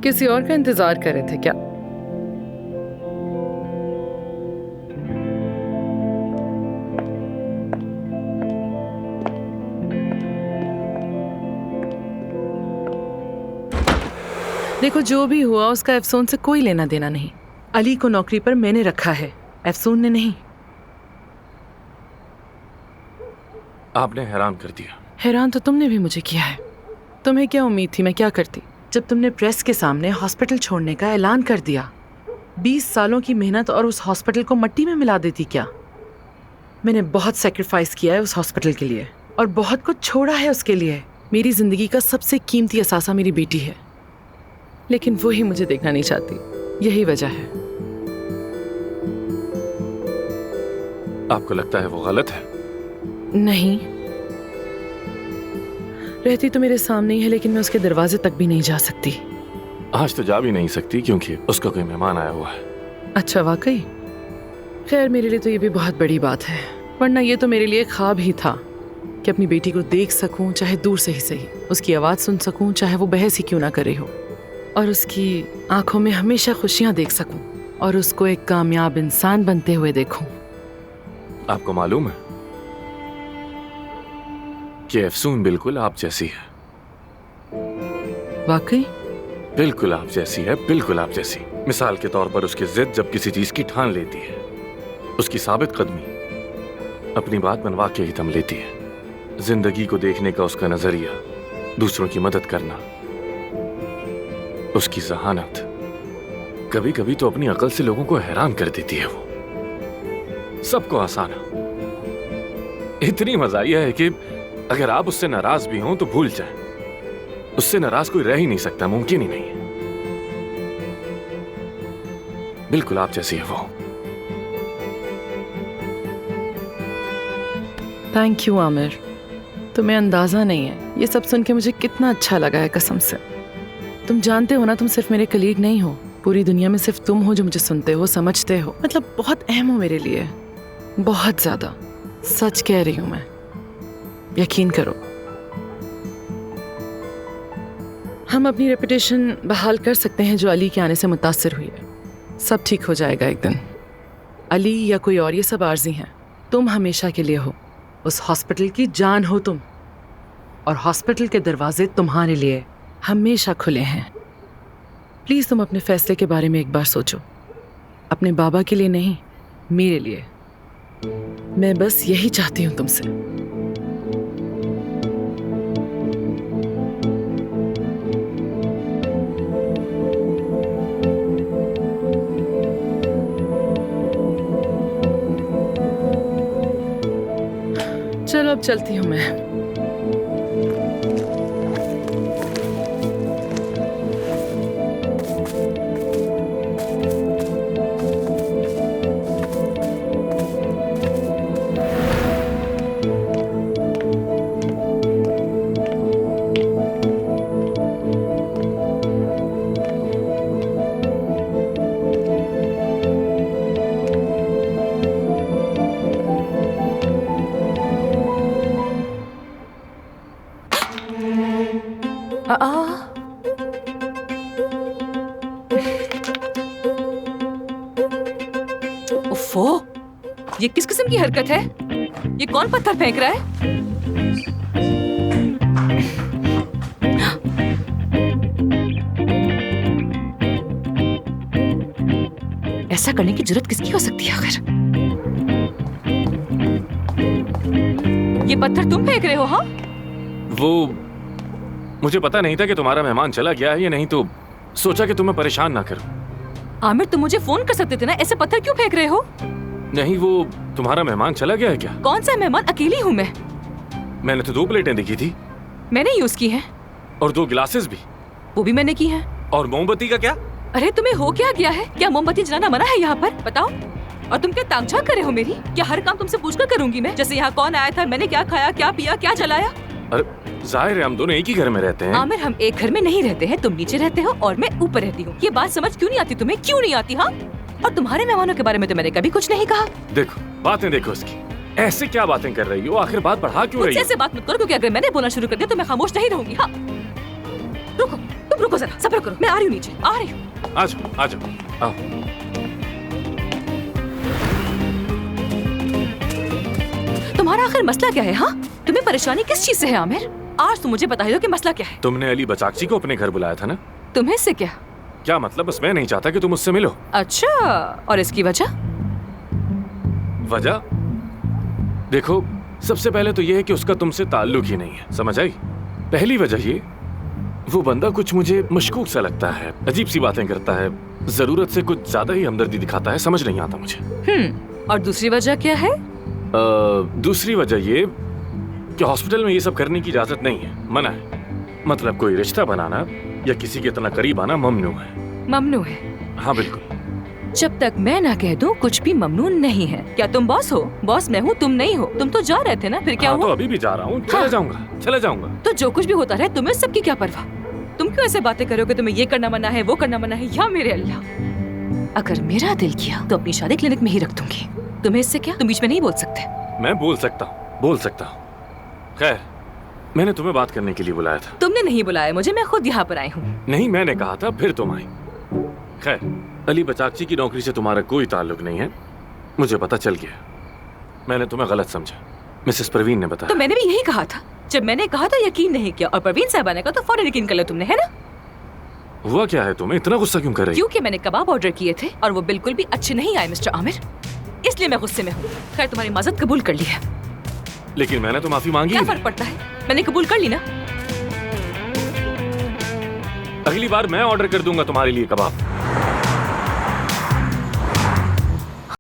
किसी और का इंतजार कर रहे थे क्या? देखो, जो भी हुआ उसका अफसून से कोई लेना देना नहीं। अली को नौकरी पर मैंने रखा है, अफसून ने नहीं। आपने हैरान कर दिया। हैरान तो तुमने भी मुझे किया है। तुम्हें क्या उम्मीद थी मैं क्या करती जब तुमने प्रेस के सामने हॉस्पिटल छोड़ने का ऐलान कर दिया? 20 सालों की मेहनत और उस हॉस्पिटल को मिट्टी में मिला देती क्या? मैंने बहुत सैक्रिफाइस किया है उस हॉस्पिटल के लिए और बहुत कुछ छोड़ा है उसके लिए। मेरी जिंदगी का सबसे कीमती असासा मेरी बेटी है, लेकिन वो ही मुझे देखना नहीं चाहती। यही वजह है। आपको लगता है वो गलत है? नहीं, रहती तो मेरे सामने ही है, लेकिन मैं उसके दरवाजे तक भी नहीं जा सकती। आज तो जा भी नहीं सकती क्योंकि उसका कोई मेहमान आया हुआ है। अच्छा, वाकई? खैर, मेरे लिए तो ये भी बहुत बड़ी बात है, वरना ये तो मेरे लिए ख्वाब ही था कि अपनी बेटी को देख सकूं, चाहे दूर से ही सही, उसकी आवाज़ सुन सकूं, चाहे वो बहस ही क्यों ना करे हो, और उसकी आंखों में हमेशा खुशियां देख सकूं और उसको एक कामयाब इंसान बनते हुए देखूं। आपको मालूम है कि अफसून बिल्कुल आप जैसी है। वाकई? बिल्कुल आप जैसी है, बिल्कुल आप जैसी। मिसाल के तौर पर उसकी जिद जब किसी चीज की ठान लेती है, उसकी साबित कदमी अपनी बात मनवा के ही दम लेती है, जिंदगी को देखने का उसका नजरिया, दूसरों की मदद करना, उसकी जहानत, कभी कभी तो अपनी अकल से लोगों को हैरान कर देती है। वो सबको आसाना, इतनी मज़ाहिया है कि अगर आप उससे नाराज भी हों तो भूल जाएं, उससे नाराज कोई रह ही नहीं सकता, मुमकिन ही नहीं है। बिल्कुल आप जैसी है वो। थैंक यू आमिर, तुम्हें अंदाजा नहीं है ये सब सुन के मुझे कितना अच्छा लगा है, कसम से। तुम जानते हो ना, तुम सिर्फ मेरे कलीग नहीं हो, पूरी दुनिया में सिर्फ तुम हो जो मुझे सुनते हो, समझते हो, मतलब बहुत अहम हो मेरे लिए, बहुत ज्यादा। सच कह रही हूं मैं, यकीन करो। हम अपनी रेपुटेशन बहाल कर सकते हैं जो अली के आने से मुतासिर हुई है। सब ठीक हो जाएगा एक दिन। अली या कोई और, ये सब आर्जी हैं। तुम हमेशा के लिए हो, उस हॉस्पिटल की जान हो तुम, और हॉस्पिटल के दरवाजे तुम्हारे लिए हमेशा खुले हैं। प्लीज तुम अपने फैसले के बारे में एक बार सोचो, अपने बाबा के लिए नहीं, मेरे लिए। मैं बस यही चाहती हूं तुमसे। चलो अब चलती हूं मैं। उफ़ो, ये किस किस्म की हरकत है? ये कौन पत्थर फेंक रहा है? ऐसा करने की जुर्रत किसकी हो सकती है आखिर? ये पत्थर तुम फेंक रहे हो? हाँ, वो मुझे पता नहीं था कि तुम्हारा मेहमान चला गया है या नहीं, तो सोचा कि तुम्हें परेशान ना करूं। आमिर, तुम मुझे फोन कर सकते थे ना, ऐसे पत्थर क्यों फेंक रहे हो? नहीं, वो तुम्हारा मेहमान चला गया है क्या? कौन सा मेहमान? अकेली हूँ मैं। मैंने तो 2 प्लेटें देखी थी। मैंने यूज की है। और 2 गिलासेस भी। वो भी मैंने की है। और मोमबत्ती का क्या? अरे तुम्हें हो क्या गया है? क्या मोमबत्ती जलाना मना है यहाँ पर? बताओ। और तुम क्या तामझाम कर रहे हो मेरी? क्या हर काम तुमसे पूछकर करूंगी मैं? जैसे यहाँ कौन आया था, मैंने क्या खाया, क्या पिया, क्या जलाया? अरे जाहिर है हम दोनों एक ही घर में रहते हैं। आमिर, हम एक घर में नहीं रहते हैं। तुम नीचे रहते हो और मैं ऊपर रहती हूँ। ये बात समझ क्यों नहीं आती तुम्हें? क्यों नहीं आती? हाँ, और तुम्हारे मेहमानों के बारे में तो मैंने कभी कुछ नहीं कहा। देखो, बातें देखो इसकी। ऐसे क्या बातें कर रही हो? आखिर बात बढ़ा क्यों रही हो? ऐसे बात मत करो, क्योंकि अगर मैंने बोलना शुरू कर दिया तो मैं खामोश नहीं रहूंगी। हाँ, रुको, तुम रुको जरा, सब्र करो, मैं आ रही हूँ नीचे, आ रही हूँ। आ जाओ, आ जाओ, आओ। तुम्हारा आखिर मसला क्या है? हाँ, तुम्हें परेशानी किस चीज से है आमिर? आज तुम मुझे बता दो कि मसला क्या है। तुमने अली बचाकची को अपने घर बुलाया था ना? तुम्हें इससे क्या? क्या मतलब? बस मैं नहीं चाहता कि तुम उससे मिलो। अच्छा, और इसकी वजह? वजह देखो, सबसे पहले तो यह है कि उसका तुमसे ताल्लुक ही नहीं है, समझ आई? पहली वजह ये, वो बंदा कुछ मुझे मशकूक सा लगता है, अजीब सी बातें करता है, जरूरत से कुछ ज्यादा ही हमदर्दी दिखाता है, समझ नहीं आता मुझे। और दूसरी वजह क्या है? दूसरी वजह ये कि हॉस्पिटल में ये सब करने की इजाजत नहीं है, मना है। मतलब कोई रिश्ता बनाना या किसी के इतना करीब आना ममनू है। ममनू है? हाँ बिल्कुल। जब तक मैं ना कह दूं कुछ भी ममनून नहीं है। क्या तुम बॉस हो? बॉस मैं हूँ, तुम नहीं हो। तुम तो जा रहे थे ना, फिर क्या हाँ, हुआ? तो अभी भी जा रहा हूँ, चले जाऊंगा, चले जाऊंगा। तो जो कुछ भी होता रहे, तुम्हें सबकी क्या परवाह? तुम क्यों ऐसे बातें करो कि तुम्हें ये करना मना है, वो करना मना है? या मेरे अल्लाह, अगर मेरा दिल किया तो अपनी शादी क्लिनिक में ही रख दूंगी। तुम्हें इससे क्या? तुम बीच में नहीं बोल सकते। मैं बोल सकता हूँ, बोल सकता हूँ। खैर, मैंने तुम्हें बात करने के लिए बुलाया था। तुमने नहीं बुलाया मुझे, मैं खुद यहाँ पर आई हूँ। नहीं, मैंने कहा था, फिर तुम आई। खैर, अली बचाकची की नौकरी से तुम्हारा कोई ताल्लुक नहीं है, मुझे पता चल गया। मैंने तुम्हें गलत समझा, मिसेस परवीन ने बताया। तो मैंने भी यही कहा था। जब मैंने कहा था यकीन नहीं किया, और परवीन साहबा ने कहा तो फौरन यकीन कर लिया तुमने, है ना? हुआ क्या है? तुम्हें इतना गुस्सा क्यों कर रही? क्योंकि मैंने कबाब ऑर्डर किए थे और वो बिल्कुल भी अच्छे नहीं आए मिस्टर आमिर, इसलिए मैं गुस्से में हूँ। खैर, तुम्हारी माजरत कबूल कर ली है। लेकिन मैंने तो माफी मांगी। क्या फर्क पड़ता है? मैंने कबूल कर ली ना। अगली बार मैं ऑर्डर कर दूंगा तुम्हारे लिए कबाब।